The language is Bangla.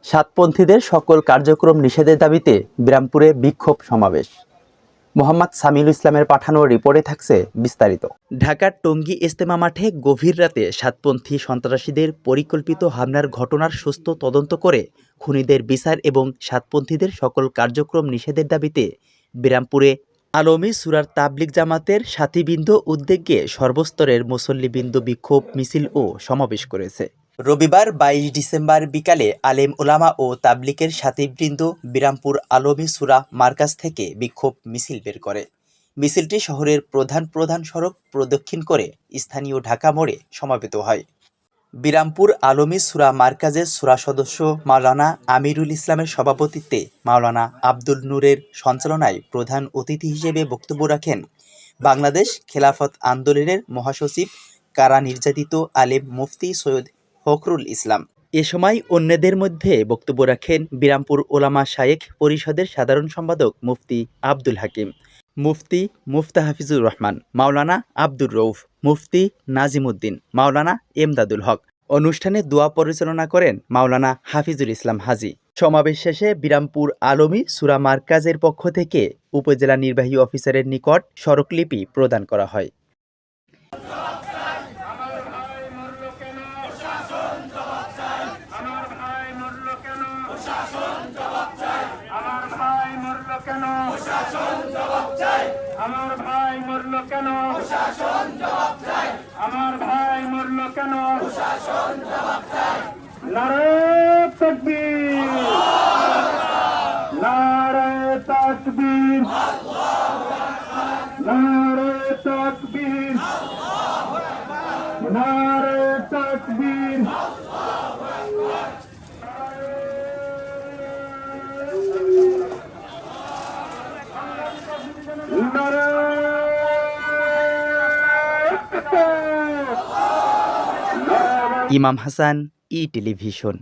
সাতপন্থীদের সকল কার্যক্রম নিষেধের দাবিতে বিরামপুরে বিক্ষোভ সমাবেশ। মোহাম্মদ সামিউল ইসলামের পাঠানো রিপোর্টে থাকছে বিস্তারিত। ঢাকার টঙ্গী ইজতেমা মাঠে গভীর রাতে সাতপন্থী সন্ত্রাসীদের পরিকল্পিত হামলার ঘটনার সুষ্ঠু তদন্ত করে খুনিদের বিচার এবং সাতপন্থীদের সকল কার্যক্রম নিষেধের দাবিতে বিরামপুরে আলমী সুরার তাবলিগ জামাতের সাথীবৃন্দ উদ্যোগে সর্বস্তরের মুসল্লিবৃন্দ বিক্ষোভ মিছিল ও সমাবেশ করেছে। রবিবার ২২ ডিসেম্বর বিকালে আলেম ওলামা ও তাবলিগের সাথীবৃন্দ বিরামপুর আলমী সুরা মার্কাজ থেকে বিক্ষোভ মিছিল বের করে। মিছিলটি শহরের প্রধান সড়ক প্রদক্ষিণ করে স্থানীয় ঢাকা মোড়ে সমাবেত হয়। বিরামপুর আলমী সুরা মার্কাজের সুরা সদস্য মাওলানা আমিরুল ইসলামের সভাপতিত্বে মাওলানা আব্দুল নূরের সঞ্চালনায় প্রধান অতিথি হিসেবে বক্তব্য রাখেন বাংলাদেশ খেলাফত আন্দোলনের মহাসচিব কারা নির্যাতিত আলেম মুফতি সৈয়দ ফখরুল ইসলাম। এ সময় অন্যদের মধ্যে বক্তব্য রাখেন বিরামপুর ওলামা শায়েখ পরিষদের সাধারণ সম্পাদক মুফতি আব্দুল হাকিম, মুফতি মুফতাহাফিজুর রহমান, মাওলানা আব্দুর রউফ, মুফতি নাজিমুদ্দিন, মাওলানা এমদাদুল হক। অনুষ্ঠানে দোয়া পরিচালনা করেন মাওলানা হাফিজুল ইসলাম হাজি। সমাবেশ শেষে বিরামপুর আলমী সুরা মার্কাজের পক্ষ থেকে উপজেলা নির্বাহী অফিসারের নিকট স্মারকলিপি প্রদান করা হয়। আমার ভাই মরল কেন? প্রশাসন জবাব চাই। আমার ভাই মরল কেন? প্রশাসন জবাব চাই। নারায়ে তাকবীর, নারায়ে তাকবীর, নারায়ে তাকবীর, নারায়ে তাকবীর। ইমাম হাসান, ই টেলিভিশন।